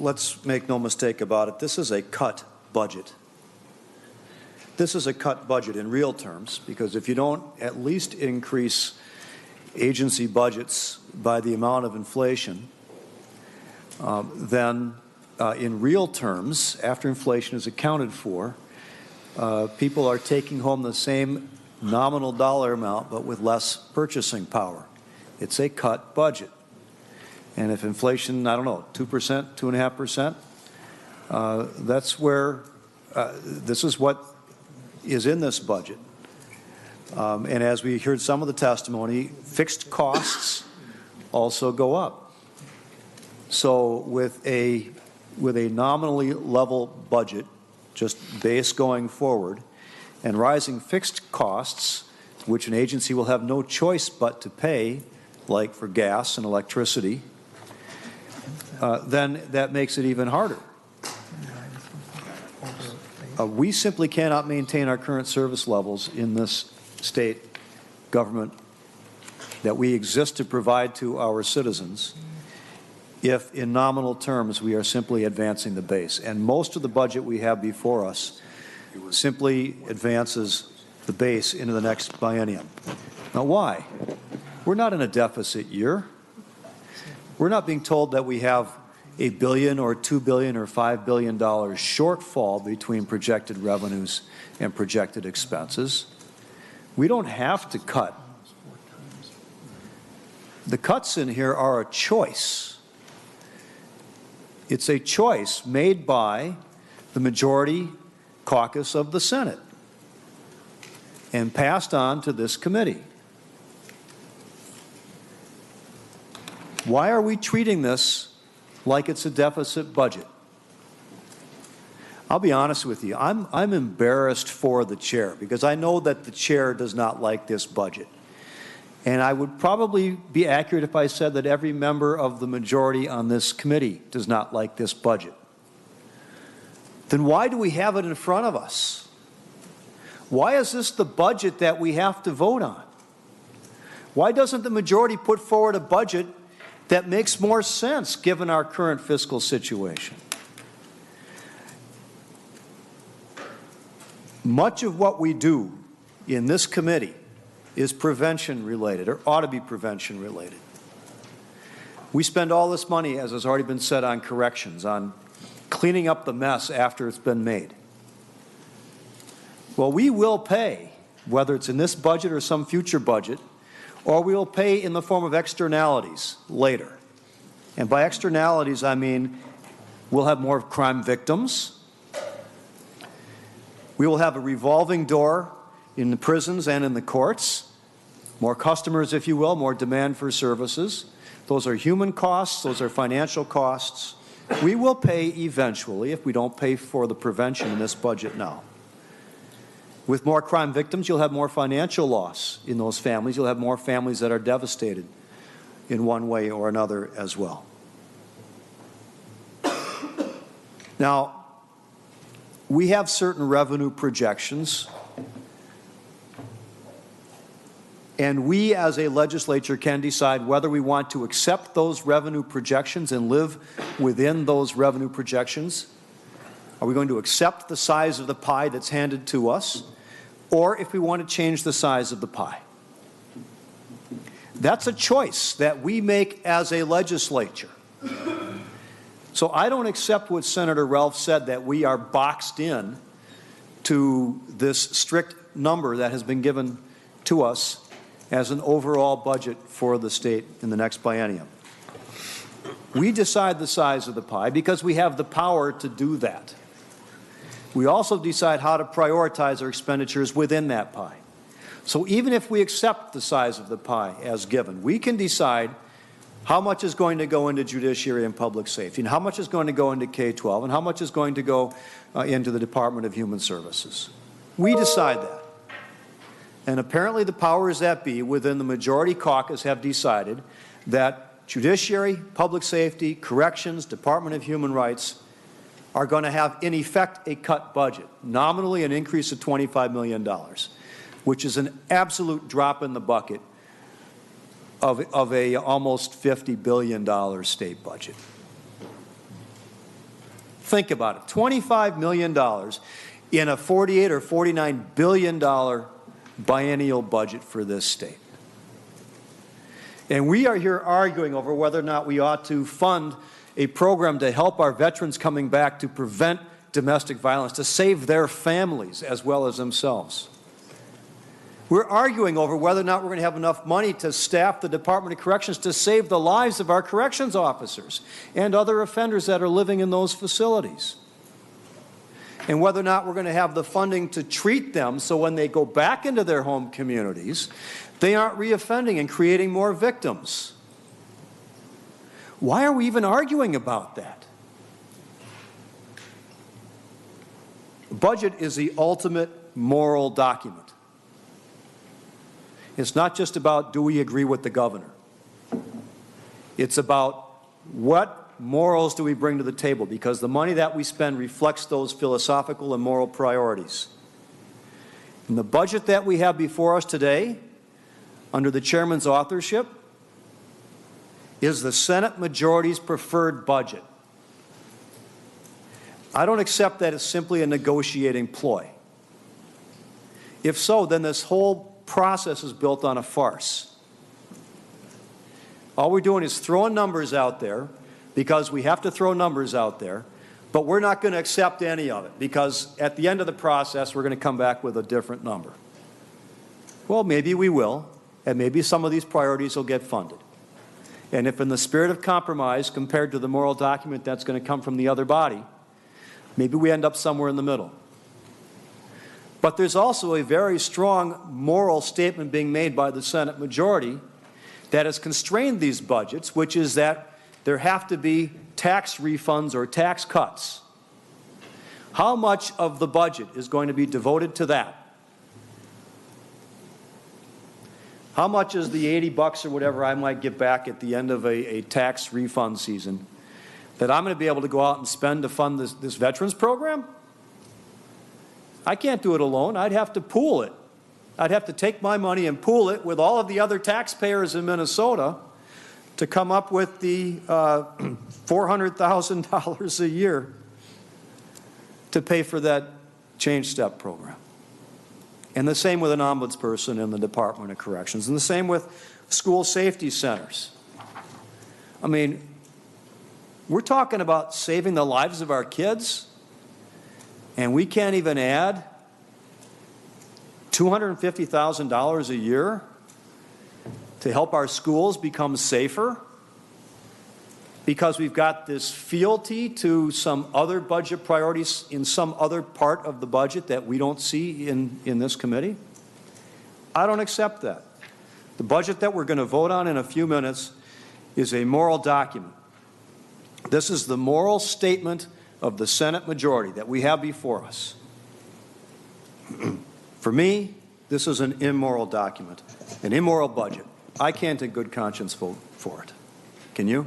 let's make no mistake about it. This is a cut budget. This is a cut budget in real terms, because if you don't at least increase agency budgets by the amount of inflation, then in real terms, after inflation is accounted for, people are taking home the same nominal dollar amount but with less purchasing power. It's a cut budget. And if inflation, I don't know, 2%, 2.5%, that's where this is what is in this budget. And as we heard some of the testimony, fixed costs also go up. So with a nominally level budget, just base going forward, and rising fixed costs, which an agency will have no choice but to pay, like for gas and electricity, then that makes it even harder. We simply cannot maintain our current service levels in this state government that we exist to provide to our citizens if in nominal terms we are simply advancing the base. And most of the budget we have before us simply advances the base into the next biennium. Now why? We're not in a deficit year. We're not being told that we have $1 billion or $2 billion or $5 billion shortfall between projected revenues and projected expenses. We don't have to cut. The cuts in here are a choice. It's a choice made by the majority caucus of the Senate and passed on to this committee. Why are we treating this like it's a deficit budget? I'll be honest with you. I'm embarrassed for the chair, because I know that the chair does not like this budget. And I would probably be accurate if I said that every member of the majority on this committee does not like this budget. Then why do we have it in front of us? Why is this the budget that we have to vote on? Why doesn't the majority put forward a budget that makes more sense given our current fiscal situation? Much of what we do in this committee is prevention related, or ought to be prevention related. We spend all this money, as has already been said, on corrections, on cleaning up the mess after it's been made. Well, we will pay, whether it's in this budget or some future budget, or we will pay in the form of externalities later. And by externalities, I mean we'll have more crime victims. We will have a revolving door in the prisons and in the courts. More customers, if you will, more demand for services. Those are human costs. Those are financial costs. We will pay eventually if we don't pay for the prevention in this budget now. With more crime victims, you'll have more financial loss in those families. You'll have more families that are devastated in one way or another as well. Now, we have certain revenue projections, and we as a legislature can decide whether we want to accept those revenue projections and live within those revenue projections. Are we going to accept the size of the pie that's handed to us, or if we want to change the size of the pie? That's a choice that we make as a legislature. So I don't accept what Senator Ralph said, that we are boxed in to this strict number that has been given to us as an overall budget for the state in the next biennium. We decide the size of the pie because we have the power to do that. We also decide how to prioritize our expenditures within that pie. So even if we accept the size of the pie as given, we can decide how much is going to go into judiciary and public safety, and how much is going to go into K-12, and how much is going to go into the Department of Human Services. We decide that. And apparently the powers that be within the majority caucus have decided that judiciary, public safety, corrections, Department of Human Rights are going to have, in effect, a cut budget, nominally an increase of $25 million, which is an absolute drop in the bucket of a almost $50 billion state budget. Think about it, $25 million in a $48 or $49 billion biennial budget for this state. And we are here arguing over whether or not we ought to fund a program to help our veterans coming back to prevent domestic violence, to save their families as well as themselves. We're arguing over whether or not we're going to have enough money to staff the Department of Corrections to save the lives of our corrections officers and other offenders that are living in those facilities. And whether or not we're going to have the funding to treat them so when they go back into their home communities, they aren't reoffending and creating more victims. Why are we even arguing about that? The budget is the ultimate moral document. It's not just about do we agree with the governor. It's about what morals do we bring to the table, because the money that we spend reflects those philosophical and moral priorities. And the budget that we have before us today, under the chairman's authorship, is the Senate majority's preferred budget. I don't accept that as simply a negotiating ploy. If so, then this whole process is built on a farce. All we're doing is throwing numbers out there because we have to throw numbers out there, but we're not going to accept any of it because at the end of the process we're going to come back with a different number. Well, maybe we will, and maybe some of these priorities will get funded. And if in the spirit of compromise compared to the moral document that's going to come from the other body, maybe we end up somewhere in the middle. But there's also a very strong moral statement being made by the Senate majority that has constrained these budgets, which is that there have to be tax refunds or tax cuts. How much of the budget is going to be devoted to that? How much is the $80 or whatever I might get back at the end of a tax refund season that I'm going to be able to go out and spend to fund this veterans program? I can't do it alone. I'd have to pool it. I'd have to take my money and pool it with all of the other taxpayers in Minnesota to come up with the $400,000 a year to pay for that Change Step program. And the same with an ombudsperson in the Department of Corrections, and the same with school safety centers. I mean, we're talking about saving the lives of our kids, and we can't even add $250,000 a year to help our schools become safer because we've got this fealty to some other budget priorities in some other part of the budget that we don't see in this committee. I don't accept that. The budget that we're going to vote on in a few minutes is a moral document. This is the moral statement of the Senate majority that we have before us. For me, this is an immoral document, an immoral budget. I can't in good conscience vote for it. Can you?